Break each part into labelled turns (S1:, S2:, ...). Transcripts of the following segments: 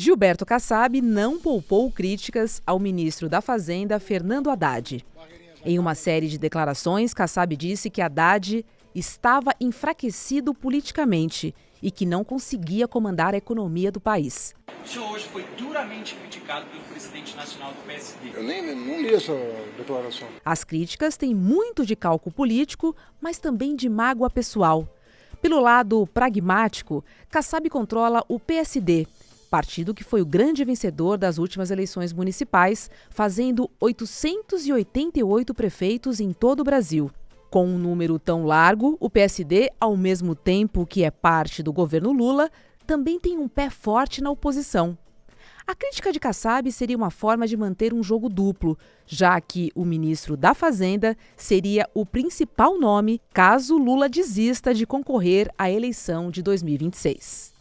S1: Gilberto Kassab não poupou críticas ao ministro da Fazenda, Fernando Haddad. Em uma série de declarações, Kassab disse que Haddad estava enfraquecido politicamente e que não conseguia comandar a economia do país.
S2: O senhor hoje foi duramente criticado pelo presidente nacional do PSD.
S3: Eu não li essa declaração.
S1: As críticas têm muito de cálculo político, mas também de mágoa pessoal. Pelo lado pragmático, Kassab controla o PSD, partido que foi o grande vencedor das últimas eleições municipais, fazendo 888 prefeitos em todo o Brasil. Com um número tão largo, o PSD, ao mesmo tempo que é parte do governo Lula, também tem um pé forte na oposição. A crítica de Kassab seria uma forma de manter um jogo duplo, já que o ministro da Fazenda seria o principal nome caso Lula desista de concorrer à eleição de 2026.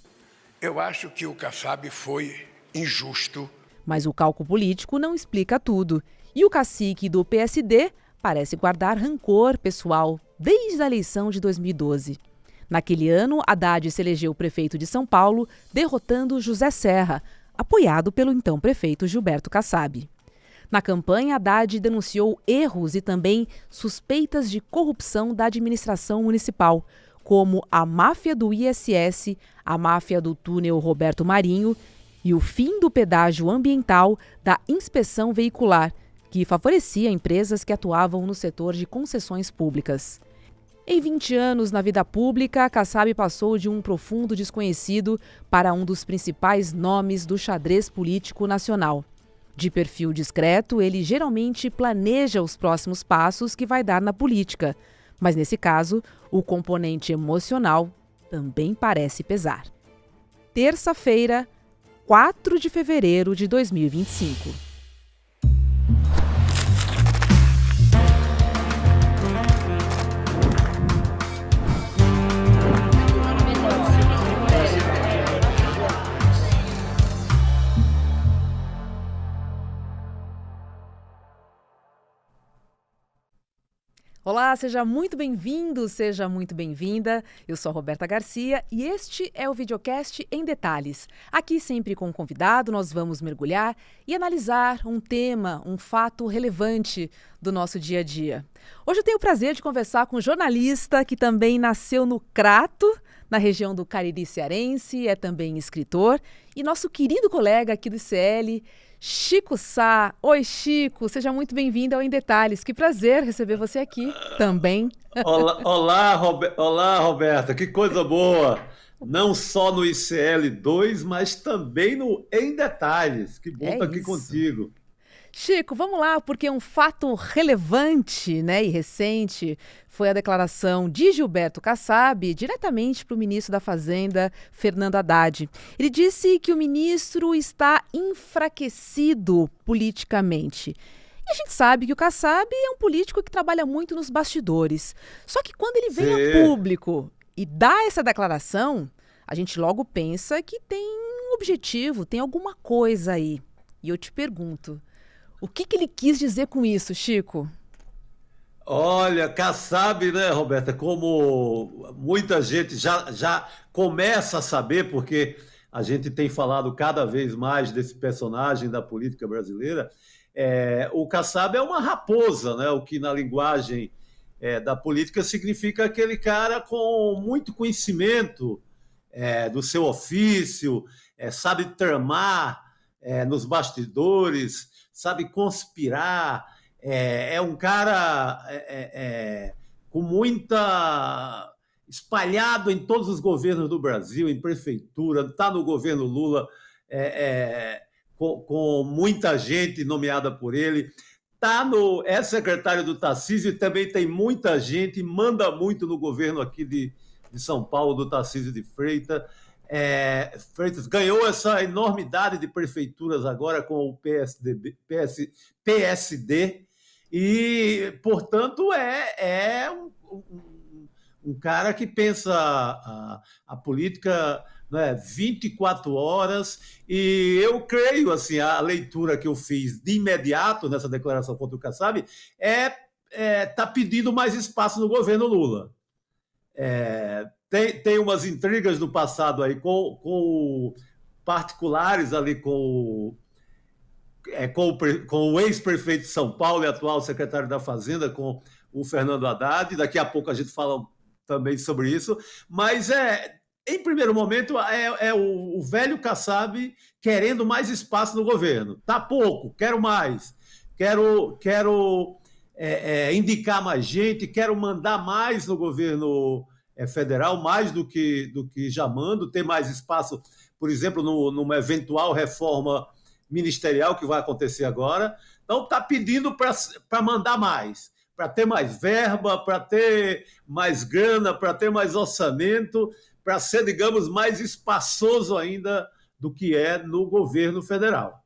S3: Eu acho que o Kassab foi injusto.
S1: Mas o cálculo político não explica tudo. E o cacique do PSD parece guardar rancor pessoal desde a eleição de 2012. Naquele ano, Haddad se elegeu prefeito de São Paulo, derrotando José Serra, apoiado pelo então prefeito Gilberto Kassab. Na campanha, Haddad denunciou erros e também suspeitas de corrupção da administração municipal, como a máfia do ISS, a máfia do túnel Roberto Marinho e o fim do pedágio ambiental da inspeção veicular, que favorecia empresas que atuavam no setor de concessões públicas. Em 20 anos na vida pública, Kassab passou de um profundo desconhecido para um dos principais nomes do xadrez político nacional. De perfil discreto, ele geralmente planeja os próximos passos que vai dar na política. Mas nesse caso, o componente emocional também parece pesar. Terça-feira, 4 de fevereiro de 2025. Olá, seja muito bem-vindo, seja muito bem-vinda. Eu sou a Roberta Garcia e este é o videocast Em Detalhes. Aqui, sempre com um convidado, nós vamos mergulhar e analisar um tema, um fato relevante do nosso dia a dia. Hoje eu tenho o prazer de conversar com um jornalista que também nasceu no Crato, na região do Cariri cearense, é também escritor, e nosso querido colega aqui do ICL, Chico Sá. Oi, Chico, seja muito bem-vindo ao Em Detalhes. Que prazer receber você aqui também.
S4: Olá, Roberta, que coisa boa! Não só no ICL2, mas também no Em Detalhes. Que bom estar aqui contigo.
S1: Chico, vamos lá, porque um fato relevante, né, e recente foi a declaração de Gilberto Kassab diretamente para o ministro da Fazenda, Fernando Haddad. Ele disse que o ministro está enfraquecido politicamente. E a gente sabe que o Kassab é um político que trabalha muito nos bastidores. Só que quando ele vem a público e dá essa declaração, a gente logo pensa que tem um objetivo, tem alguma coisa aí. E eu te pergunto, o que ele quis dizer com isso, Chico?
S4: Olha, Kassab, né, Roberta, como muita gente já começa a saber, porque a gente tem falado cada vez mais desse personagem da política brasileira, o Kassab é uma raposa, né, o que na linguagem da política significa aquele cara com muito conhecimento do seu ofício, sabe tramar nos bastidores, sabe conspirar, é um cara com muita... espalhado em todos os governos do Brasil, em prefeitura, está no governo Lula, com muita gente nomeada por ele, é secretário do Tarcísio e também tem muita gente, manda muito no governo aqui de São Paulo, do Tarcísio de Freitas. Freitas ganhou essa enormidade de prefeituras agora com o PSD e, portanto, é um cara que pensa a política, né, 24 horas, e eu creio, assim, a leitura que eu fiz de imediato nessa declaração contra o Kassab tá pedindo mais espaço no governo Lula. Tem umas intrigas do passado aí com o particulares ali com o ex-prefeito de São Paulo e atual secretário da Fazenda, com o Fernando Haddad. Daqui a pouco a gente fala também sobre isso. Mas, em primeiro momento, é o velho Kassab querendo mais espaço no governo. Tá pouco, quero mais. Quero indicar mais gente, quero mandar mais no governo federal, mais do que já mando, ter mais espaço, por exemplo, numa eventual reforma ministerial que vai acontecer agora. Então, está pedindo para mandar mais, para ter mais verba, para ter mais grana, para ter mais orçamento, para ser, digamos, mais espaçoso ainda do que é no governo federal.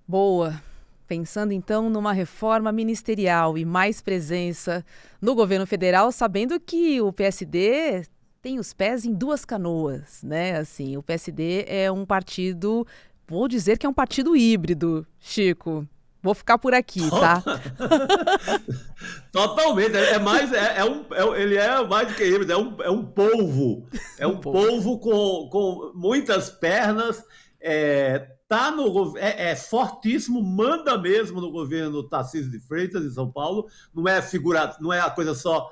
S1: Boa. Pensando, então, numa reforma ministerial e mais presença no governo federal, sabendo que o PSD tem os pés em duas canoas, né? Assim, o PSD é um partido, vou dizer que é um partido híbrido, Chico. Vou ficar por aqui, tá?
S4: Totalmente. Ele é mais do que híbrido, é um polvo. É um polvo com muitas pernas. É fortíssimo, manda mesmo no governo Tarcísio de Freitas, em São Paulo. Não é a coisa só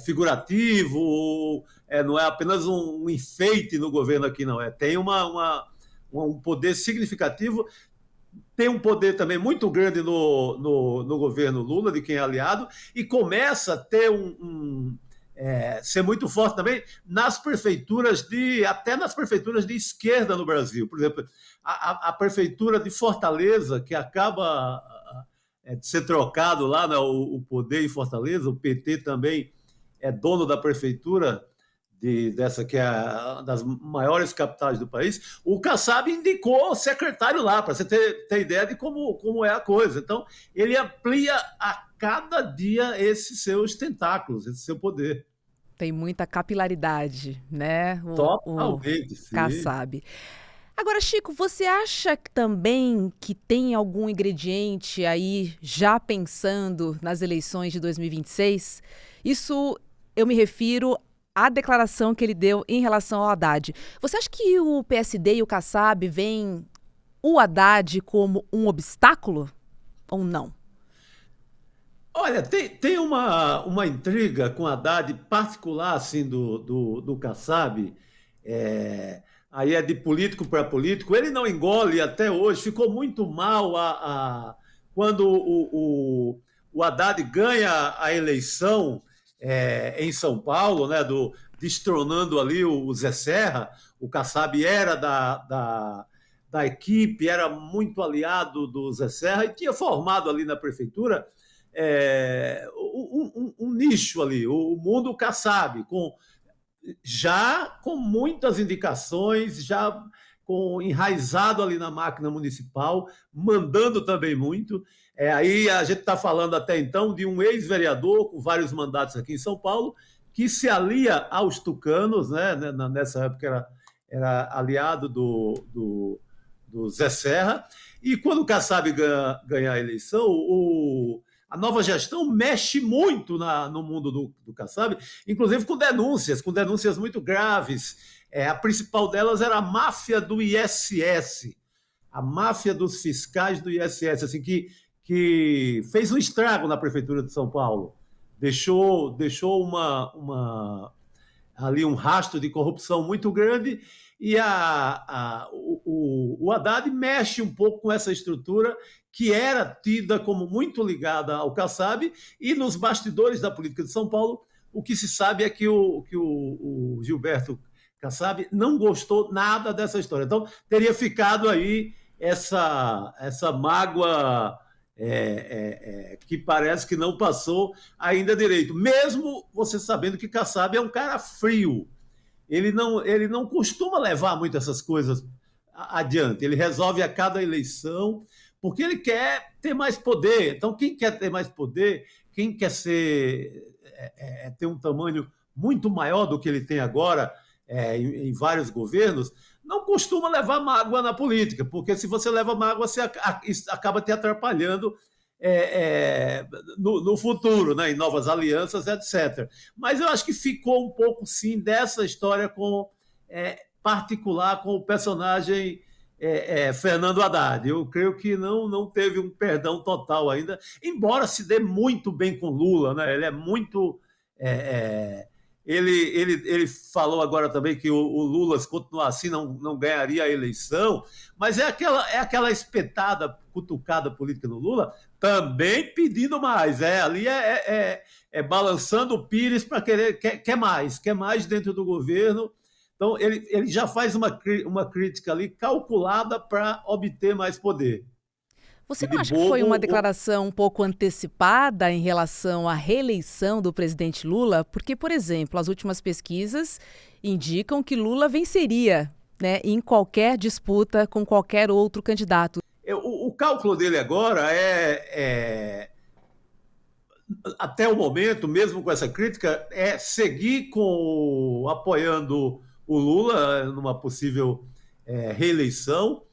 S4: figurativo, não é apenas um enfeite no governo aqui, não. Tem um poder significativo, tem um poder também muito grande no governo Lula, de quem é aliado, e começa a ter ser muito forte também até nas prefeituras de esquerda no Brasil. Por exemplo, a prefeitura de Fortaleza, que acaba de ser trocado lá, né, o poder em Fortaleza, o PT também é dono da prefeitura dessa que é uma das maiores capitais do país. O Kassab indicou o secretário lá, para você ter ideia de como é a coisa. Então, ele amplia a cada dia esses seus tentáculos, esse seu poder.
S1: Tem muita capilaridade, né?
S4: Totalmente,
S1: o Kassab. Agora, Chico, você acha também que tem algum ingrediente aí, já pensando nas eleições de 2026? Isso eu me refiro à declaração que ele deu em relação ao Haddad. Você acha que o PSD e o Kassab veem o Haddad como um obstáculo ou não?
S4: Olha, tem uma intriga com o Haddad particular assim, do Kassab. Aí é de político para político. Ele não engole até hoje, ficou muito mal quando o Haddad ganha a eleição em São Paulo, né, destronando ali o Zé Serra. O Kassab era da equipe, era muito aliado do Zé Serra e tinha formado ali na prefeitura um nicho ali, o mundo Kassab, já com muitas indicações, já enraizado ali na máquina municipal, mandando também muito. Aí a gente está falando até então de um ex-vereador com vários mandatos aqui em São Paulo, que se alia aos tucanos, né? Nessa época era aliado do Zé Serra, e quando o Kassab ganhar a eleição, a nova gestão mexe muito no mundo do Kassab, inclusive com denúncias muito graves. A principal delas era a máfia do ISS, a máfia dos fiscais do ISS, assim, que fez um estrago na Prefeitura de São Paulo. Deixou ali um rastro de corrupção muito grande, e o Haddad mexe um pouco com essa estrutura que era tida como muito ligada ao Kassab, e nos bastidores da política de São Paulo, o que se sabe é que o Gilberto Kassab não gostou nada dessa história. Então, teria ficado aí essa mágoa que parece que não passou ainda direito, mesmo você sabendo que Kassab é um cara frio. Ele não costuma levar muito essas coisas adiante. Ele resolve a cada eleição, porque ele quer ter mais poder. Então, quem quer ter mais poder, quem quer ter um tamanho muito maior do que ele tem agora em vários governos, não costuma levar mágoa na política, porque se você leva mágoa, você acaba te atrapalhando no futuro, né, em novas alianças, etc. Mas eu acho que ficou um pouco, sim, dessa história particular com o personagem Fernando Haddad. Eu creio que não teve um perdão total ainda, embora se dê muito bem com Lula, né? Ele é muito... Ele falou agora também que o Lula, se continuar assim, não ganharia a eleição, mas é aquela espetada, cutucada política no Lula, também pedindo mais. Ali balançando o pires para quer mais dentro do governo. Então, ele já faz uma crítica ali calculada para obter mais poder.
S1: Você não acha que foi uma declaração um pouco antecipada em relação à reeleição do presidente Lula? Porque, por exemplo, as últimas pesquisas indicam que Lula venceria, né, em qualquer disputa com qualquer outro candidato.
S4: O cálculo dele agora até o momento, mesmo com essa crítica, é seguir apoiando o Lula numa possível reeleição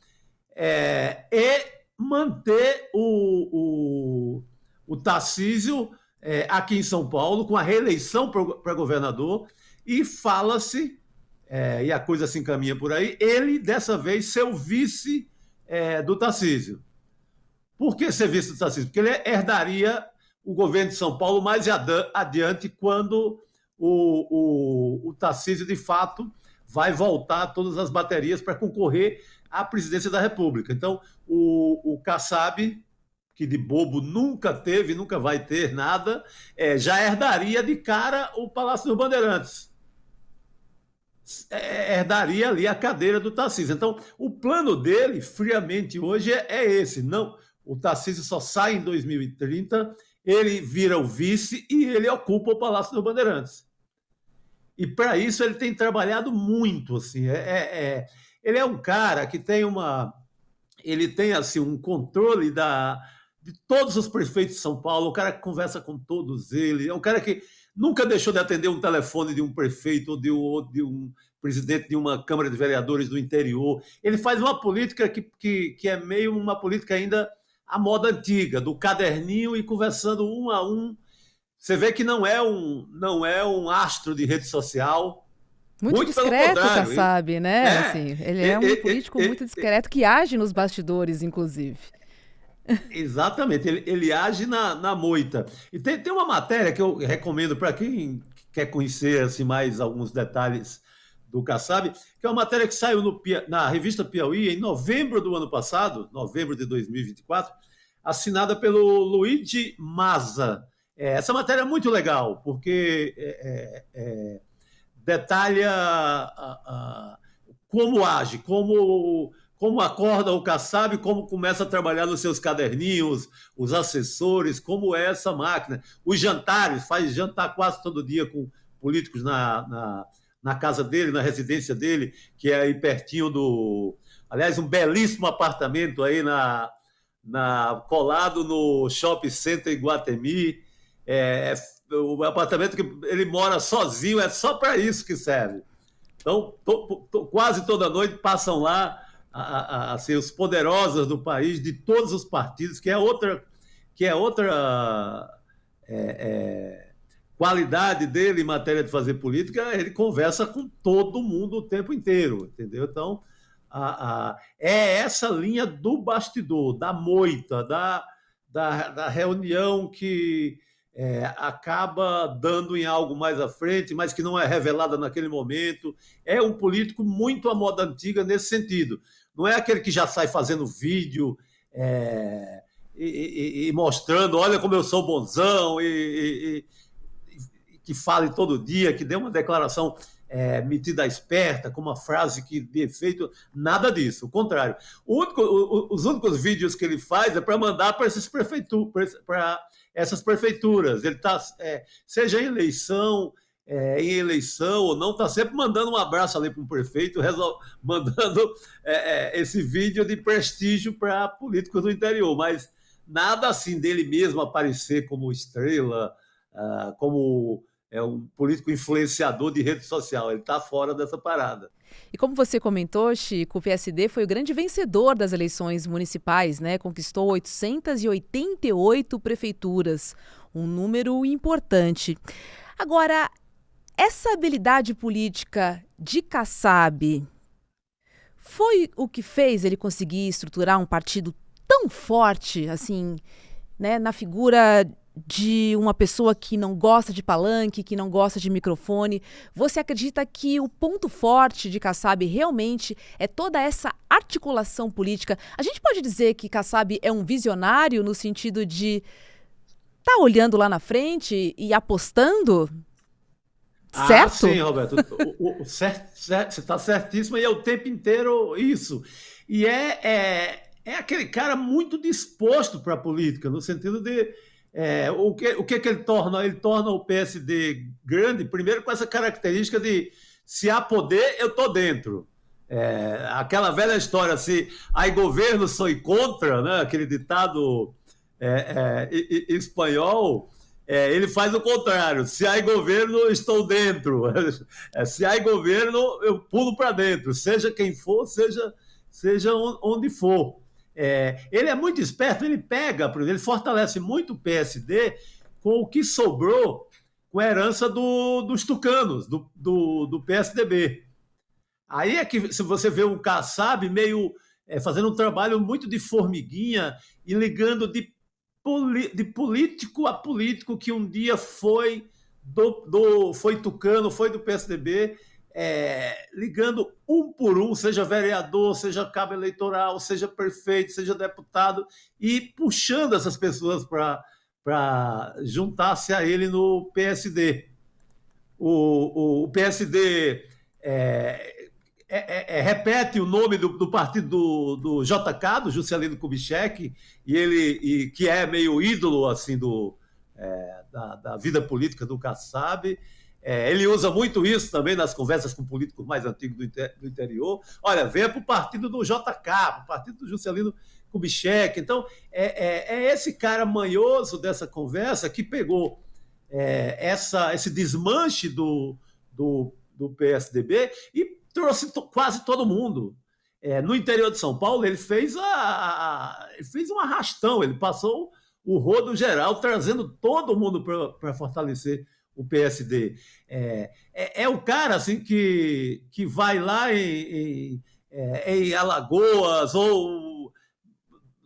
S4: e manter o Tarcísio aqui em São Paulo com a reeleição para governador, e fala-se, e a coisa se encaminha por aí, ele dessa vez ser o vice do Tarcísio. Por que ser vice do Tarcísio? Porque ele herdaria o governo de São Paulo mais adiante, quando o Tarcísio, de fato, vai voltar todas as baterias para concorrer à presidência da República. Então, o Kassab, que de bobo nunca teve, nunca vai ter nada, já herdaria de cara o Palácio dos Bandeirantes. Herdaria ali a cadeira do Tarcísio. Então, o plano dele, friamente, hoje é esse. Não, o Tarcísio só sai em 2030, ele vira o vice e ele ocupa o Palácio dos Bandeirantes. E para isso ele tem trabalhado muito, assim. Ele é um cara que tem assim, um controle de todos os prefeitos de São Paulo, o cara que conversa com todos eles, é um cara que nunca deixou de atender um telefone de um prefeito ou de um presidente de uma Câmara de Vereadores do interior. Ele faz uma política que é meio uma política ainda à moda antiga, do caderninho e conversando um a um. Você vê que não é um astro de rede social.
S1: Muito discreto, Kassab, né? Assim, ele é um político muito discreto que age nos bastidores, inclusive.
S4: Exatamente, ele age na moita. E tem uma matéria que eu recomendo para quem quer conhecer assim, mais alguns detalhes do Kassab, que é uma matéria que saiu na revista Piauí em novembro do ano passado, novembro de 2024, assinada pelo Luigi Mazza. Essa matéria é muito legal, porque detalha como age, como acorda o Kassab, como começa a trabalhar nos seus caderninhos, os assessores, como é essa máquina. Os jantares, faz jantar quase todo dia com políticos na casa dele, na residência dele, que é aí pertinho aliás, um belíssimo apartamento aí colado no Shopping Center Iguatemi. O apartamento que ele mora sozinho, é só para isso que serve. Então, quase toda noite passam lá assim, os poderosos do país, de todos os partidos, que é outra qualidade dele em matéria de fazer política. Ele conversa com todo mundo o tempo inteiro, entendeu? Então, é essa linha do bastidor, da moita, da reunião que acaba dando em algo mais à frente, mas que não é revelada naquele momento. É um político muito à moda antiga nesse sentido. Não é aquele que já sai fazendo vídeo e mostrando, olha como eu sou bonzão, e que fale todo dia, que dê uma declaração metida esperta, com uma frase que dê efeito. Nada disso, o contrário. Os únicos vídeos que ele faz é para mandar para essas prefeituras. Ele está, seja em eleição ou não, está sempre mandando um abraço ali para um prefeito, mandando esse vídeo de prestígio para políticos do interior, mas nada assim dele mesmo aparecer como estrela, como um político influenciador de rede social. Ele está fora dessa parada.
S1: E como você comentou, Chico, o PSD foi o grande vencedor das eleições municipais, né? Conquistou 888 prefeituras, um número importante. Agora, essa habilidade política de Kassab Foi o que fez ele conseguir estruturar um partido tão forte, assim, né, na figura de uma pessoa que não gosta de palanque, que não gosta de microfone? Você acredita que o ponto forte de Kassab realmente é toda essa articulação política? A gente pode dizer que Kassab é um visionário no sentido de estar olhando lá na frente e apostando? Certo?
S4: Sim, Roberto. Você está certíssimo, e é o tempo inteiro isso. E é aquele cara muito disposto para a política, no sentido de o que ele torna? Ele torna o PSD grande, primeiro com essa característica de se há poder, eu estou dentro. Aquela velha história, se há governo, sou contra, né? Aquele ditado espanhol. Ele faz o contrário. Se há governo, estou dentro. Se há governo, eu pulo para dentro. Seja quem for, seja onde for. Ele é muito esperto, ele fortalece muito o PSD com o que sobrou com a herança dos tucanos, do PSDB. Aí é que se você vê o Kassab meio fazendo um trabalho muito de formiguinha e ligando de político a político que um dia foi tucano, foi do PSDB, ligando um por um, seja vereador, seja cabo eleitoral, seja prefeito, seja deputado, e puxando essas pessoas para juntar-se a ele no PSD. O PSD repete o nome do partido do JK, do Juscelino Kubitschek, e que é meio ídolo assim, da vida política do Kassab. Ele usa muito isso também nas conversas com políticos mais antigos do interior. Olha, venha para o partido do JK, para o partido do Juscelino Kubitschek. Então, esse cara manhoso dessa conversa que pegou esse desmanche do PSDB e trouxe quase todo mundo. No interior de São Paulo, ele fez um arrastão, ele passou o rodo geral, trazendo todo mundo para fortalecer o PSD. É o cara assim, que vai lá em Alagoas ou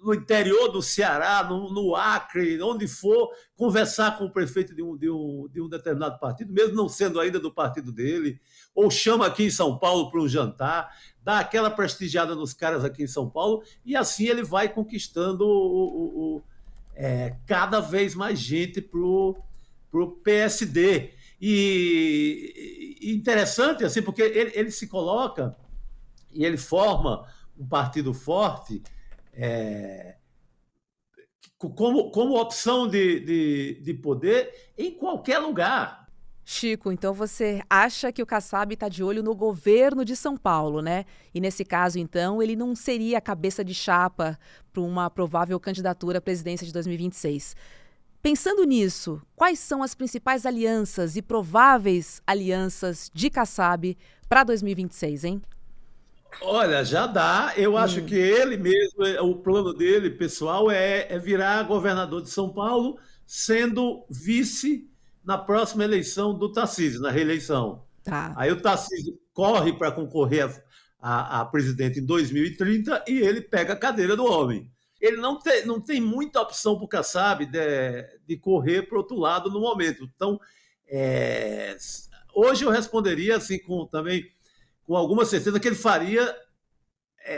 S4: no interior do Ceará, no Acre, onde for, conversar com o prefeito de um determinado partido, mesmo não sendo ainda do partido dele, ou chama aqui em São Paulo para um jantar, dá aquela prestigiada nos caras aqui em São Paulo, e assim ele vai conquistando cada vez mais gente para o PSD. E interessante, assim, porque ele se coloca e ele forma um partido forte, como opção de poder em qualquer lugar.
S1: Chico, então você acha que o Kassab está de olho no governo de São Paulo, né? E nesse caso, então, ele não seria a cabeça de chapa para uma provável candidatura à presidência de 2026. Pensando nisso, quais são as principais alianças e prováveis alianças de Kassab para 2026, hein?
S4: Olha, já dá. Eu acho que ele mesmo, o plano dele, pessoal, é virar governador de São Paulo, sendo vice na próxima eleição do Tarcísio, na reeleição.
S1: Tá.
S4: Aí o Tarcísio corre para concorrer a presidente em 2030 e ele pega a cadeira do homem. Ele não tem muita opção para o Kassab de correr para o outro lado no momento. Então, hoje eu responderia assim, também com alguma certeza que ele faria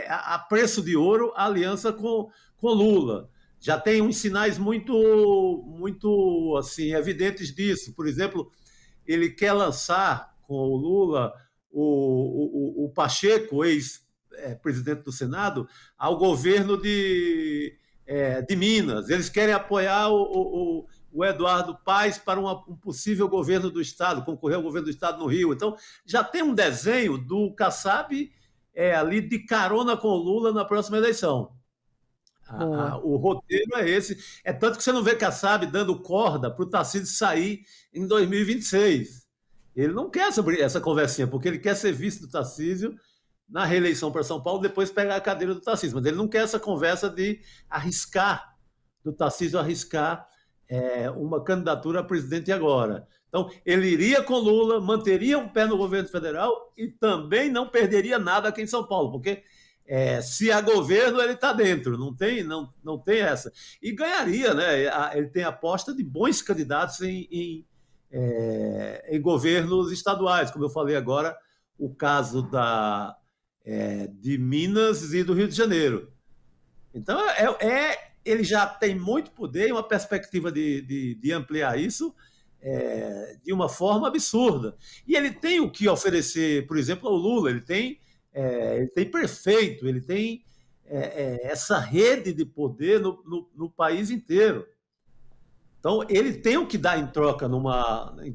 S4: a preço de ouro a aliança com Lula. Já tem uns sinais muito assim, evidentes disso. Por exemplo, ele quer lançar com o Lula o Pacheco, ex-presidente do Senado, ao governo de Minas. Eles querem apoiar o Eduardo Paes para um possível governo do Estado, concorrer ao governo do Estado no Rio. Então, já tem um desenho do Kassab ali de carona com o Lula na próxima eleição. O roteiro é esse. É tanto que você não vê Kassab dando corda para o Tarcísio sair em 2026. Ele não quer essa conversinha, porque ele quer ser vice do Tarcísio na reeleição para São Paulo, depois pegar a cadeira do Tarcísio. Mas ele não quer essa conversa de arriscar, do Tarcísio arriscar uma candidatura a presidente agora. Então, ele iria com Lula, manteria um pé no governo federal e também não perderia nada aqui em São Paulo, porque se há governo, ele está dentro, não tem essa. E ganharia, né? Ele tem aposta de bons candidatos em governos estaduais, como eu falei agora, o caso de Minas e do Rio de Janeiro. Então, ele já tem muito poder e uma perspectiva de ampliar isso de uma forma absurda. E ele tem o que oferecer, por exemplo, ao Lula. Ele tem prefeito, ele tem essa rede de poder no país inteiro. Então, ele tem o que dar em troca em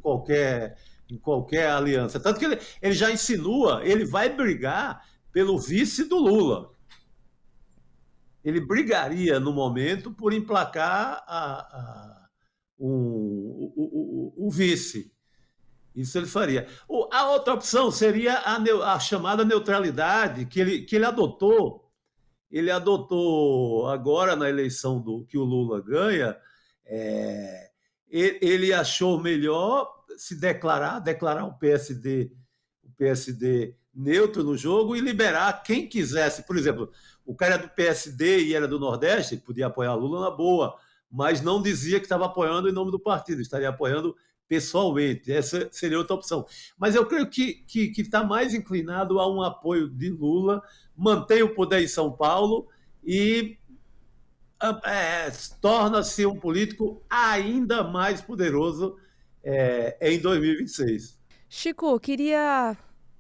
S4: qualquer aliança. Tanto que ele já insinua, ele vai brigar pelo vice do Lula. Ele brigaria, no momento, por emplacar o vice. Isso ele faria. A outra opção seria a chamada neutralidade, que ele adotou. Ele adotou agora, na eleição que o Lula ganha, ele achou melhor se declarar o PSD neutro no jogo e liberar quem quisesse. Por exemplo, o cara era do PSD e era do Nordeste, podia apoiar Lula na boa, mas não dizia que estava apoiando em nome do partido, estaria apoiando pessoalmente. Essa seria outra opção. Mas eu creio que está mais inclinado a um apoio de Lula, mantém o poder em São Paulo e torna-se um político ainda mais poderoso em 2026.
S1: Chico, queria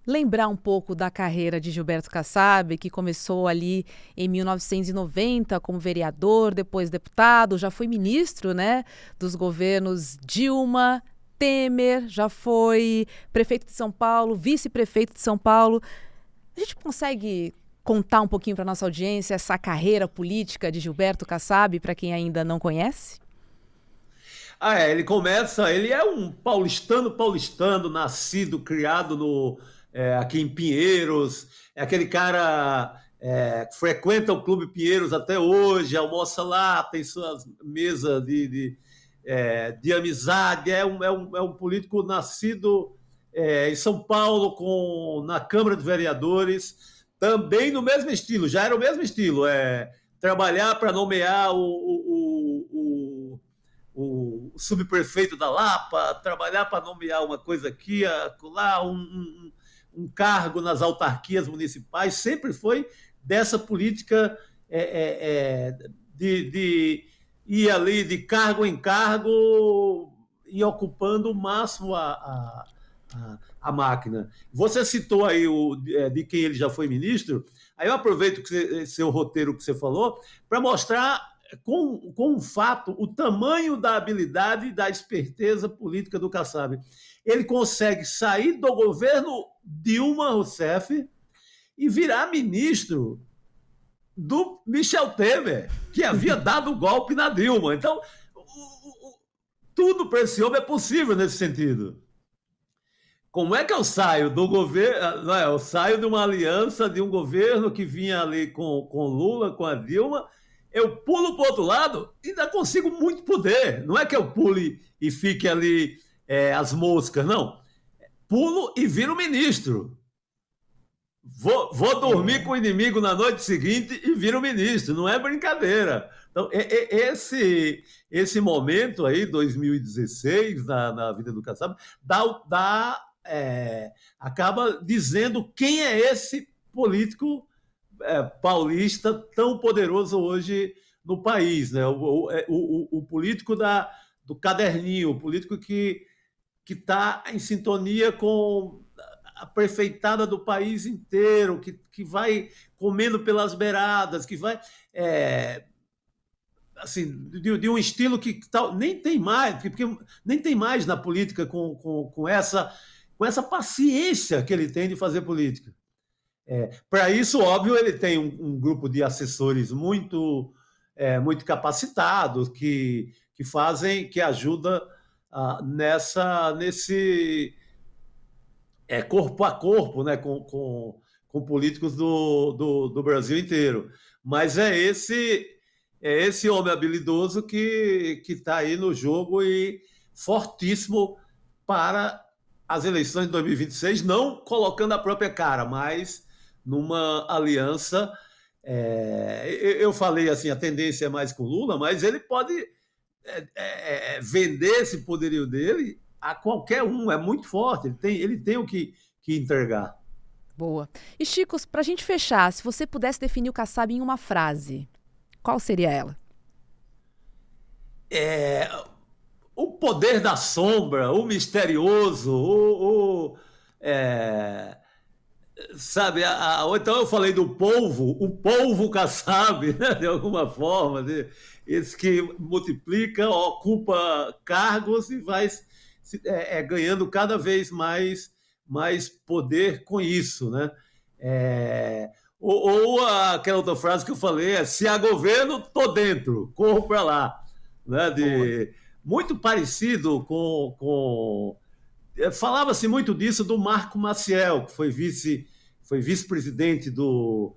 S1: lembrar um pouco da carreira de Gilberto Kassab, que começou ali em 1990 como vereador, depois deputado, já foi ministro, né, dos governos Dilma, Temer, já foi prefeito de São Paulo, vice-prefeito de São Paulo. A gente consegue contar um pouquinho para a nossa audiência essa carreira política de Gilberto Kassab, para quem ainda não conhece?
S4: Ele é um paulistano, nascido, criado aqui em Pinheiros, é aquele cara que frequenta o Clube Pinheiros até hoje, almoça lá, tem suas mesas de amizade, é um político nascido em São Paulo, na Câmara de Vereadores, também no mesmo estilo, já era o mesmo estilo, trabalhar para nomear o subprefeito da Lapa, trabalhar para nomear uma coisa aqui, lá, um cargo nas autarquias municipais, sempre foi dessa política de ir ali de cargo em cargo e ocupando o máximo a máquina. Você citou aí de quem ele já foi ministro, aí eu aproveito seu roteiro que você falou para mostrar com um fato o tamanho da habilidade e da esperteza política do Kassab. Ele consegue sair do governo Dilma Rousseff e virar ministro do Michel Temer, que havia dado o golpe na Dilma. Então, tudo para esse homem é possível nesse sentido. Como é que eu saio do governo? Eu saio de uma aliança de um governo que vinha ali com Lula, com a Dilma, eu pulo para o outro lado e ainda consigo muito poder. Não é que eu pule e fique ali as moscas, não. Pulo e viro ministro. Vou dormir com o inimigo na noite seguinte e viro ministro. Não é brincadeira. Então, esse momento aí, 2016, na vida do Kassab, acaba dizendo quem é esse político paulista tão poderoso hoje no país, né? O político do caderninho, o político que está em sintonia com a prefeitada do país inteiro, que vai comendo pelas beiradas, que vai assim, de um estilo que nem tem mais, porque nem tem mais na política com essa paciência que ele tem de fazer política. Para isso, óbvio, ele tem um grupo de assessores muito capacitados que ajuda nesse corpo a corpo, né, com políticos do Brasil inteiro. Mas é esse homem habilidoso que está aí no jogo e fortíssimo para as eleições de 2026, não colocando a própria cara, mas numa aliança. Eu falei assim, a tendência é mais com Lula, mas ele pode vender esse poderio dele a qualquer um, é muito forte, ele tem o que entregar.
S1: Boa. E Chico, para a gente fechar, se você pudesse definir o Kassab em uma frase, qual seria ela?
S4: O poder da sombra, o misterioso, sabe? Então eu falei do polvo, o polvo Kassab, né? De alguma forma, esse que multiplica, ocupa cargos e vai ganhando cada vez mais poder com isso, né? Ou aquela outra frase que eu falei, se há governo, tô dentro, corro para lá, né? Muito parecido com falava-se muito disso do Marco Maciel, que foi vice-presidente do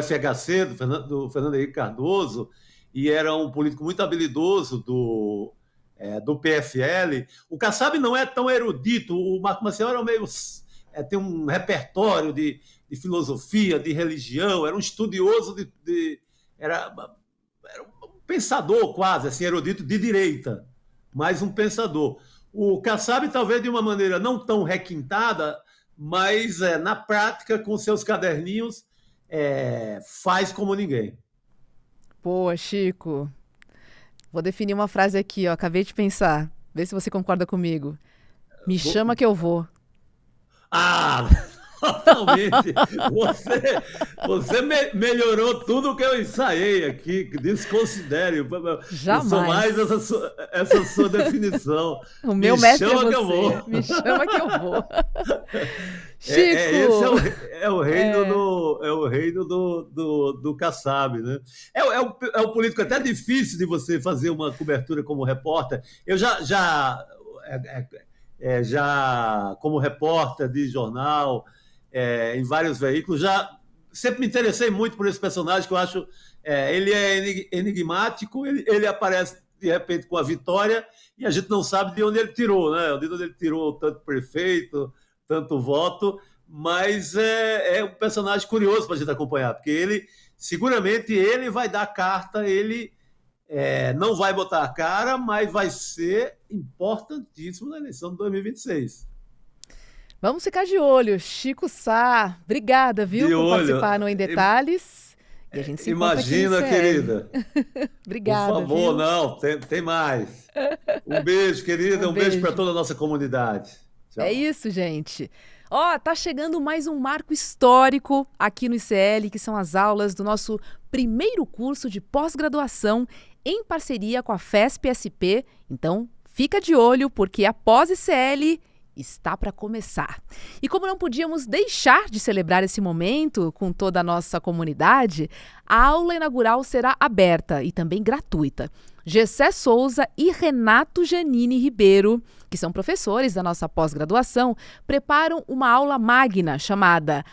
S4: FHC, do Fernando Henrique Cardoso, e era um político muito habilidoso do PFL. O Kassab não é tão erudito, o Marco Maciel era meio... tem um repertório de filosofia, de religião, era um estudioso, era um pensador quase, assim, erudito de direita, mas um pensador. O Kassab, talvez de uma maneira não tão requintada, mas na prática, com seus caderninhos, faz como ninguém.
S1: Pô, Chico, vou definir uma frase aqui, ó, acabei de pensar. Vê se você concorda comigo. Me chama que eu vou.
S4: Totalmente. Você melhorou tudo que eu ensaiei aqui. Desconsidere.
S1: Jamais.
S4: Eu sou mais essa sua definição.
S1: O meu mestre
S4: chama
S1: é você.
S4: Que eu vou.
S1: Me chama que eu vou. Chico!
S4: Esse é o reino do Kassab, né? É um político até difícil de você fazer uma cobertura como repórter. Eu já como repórter de jornal, em vários veículos, sempre me interessei muito por esse personagem, que eu acho ele é enigmático, ele aparece de repente com a vitória e a gente não sabe de onde ele tirou, né? De onde ele tirou tanto prefeito, tanto voto, mas é um personagem curioso para a gente acompanhar, porque seguramente ele vai dar carta, ele não vai botar a cara, mas vai ser importantíssimo na eleição de 2026.
S1: Vamos ficar de olho. Chico Sá, obrigada, viu, por participar no Em Detalhes. E a gente se
S4: Imagina, querida.
S1: Obrigada.
S4: Por favor,
S1: viu?
S4: não, tem mais. Um beijo, querida, um beijo para toda a nossa comunidade. Tchau.
S1: É isso, gente. Tá chegando mais um marco histórico aqui no ICL, que são as aulas do nosso primeiro curso de pós-graduação em parceria com a FESP-SP. Então, fica de olho, porque a pós-ICL está para começar. E como não podíamos deixar de celebrar esse momento com toda a nossa comunidade, a aula inaugural será aberta e também gratuita. Gessé Souza e Renato Janine Ribeiro, que são professores da nossa pós-graduação, preparam uma aula magna chamada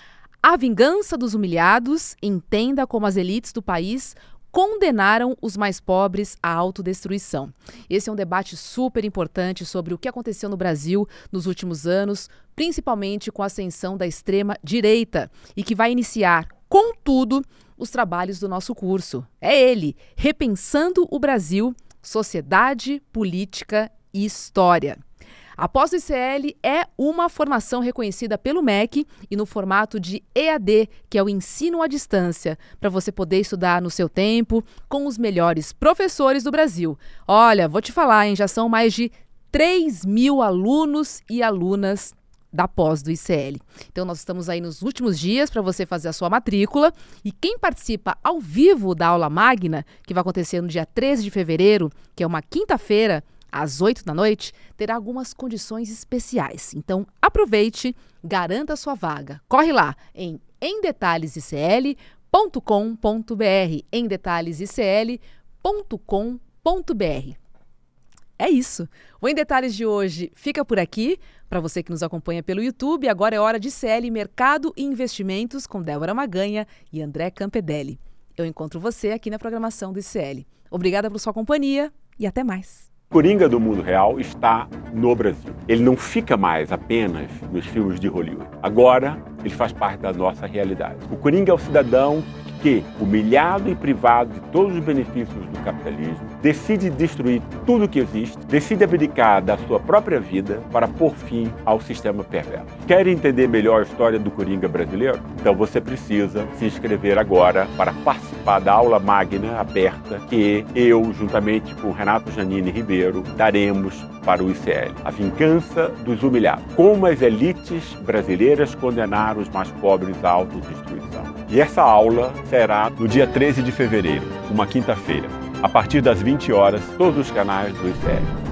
S1: A Vingança dos Humilhados, entenda como as elites do país condenaram os mais pobres à autodestruição. Esse é um debate super importante sobre o que aconteceu no Brasil nos últimos anos, principalmente com a ascensão da extrema-direita, e que vai iniciar, contudo, os trabalhos do nosso curso. É ele, Repensando o Brasil, Sociedade, Política e História. A pós-ICL é uma formação reconhecida pelo MEC e no formato de EAD, que é o ensino à distância, para você poder estudar no seu tempo com os melhores professores do Brasil. Olha, vou te falar, já são mais de 3.000 alunos e alunas da pós do ICL. Então nós estamos aí nos últimos dias para você fazer a sua matrícula, e quem participa ao vivo da aula magna, que vai acontecer no dia 13 de fevereiro, que é uma quinta-feira, às 8 da noite, terá algumas condições especiais. Então, aproveite, garanta a sua vaga. Corre lá em emdetalhesicl.com.br, emdetalhesicl.com.br. É isso. O Em Detalhes de hoje fica por aqui. Para você que nos acompanha pelo YouTube, agora é hora de ICL Mercado e Investimentos com Débora Maganha e André Campedelli. Eu encontro você aqui na programação do ICL. Obrigada por sua companhia e até mais.
S5: O Coringa do mundo real está no Brasil. Ele não fica mais apenas nos filmes de Hollywood. Agora, ele faz parte da nossa realidade. O Coringa é o cidadão que, humilhado e privado de todos os benefícios do capitalismo, decide destruir tudo o que existe, decide abdicar da sua própria vida para pôr fim ao sistema perverso. Quer entender melhor a história do Coringa brasileiro? Então você precisa se inscrever agora para participar da aula magna aberta que eu, juntamente com Renato Janine Ribeiro, daremos para o ICL. A vingança dos humilhados. Como as elites brasileiras condenaram os mais pobres à autodestruição. E essa aula será no dia 13 de fevereiro, uma quinta-feira, a partir das 20 horas, todos os canais do ICL.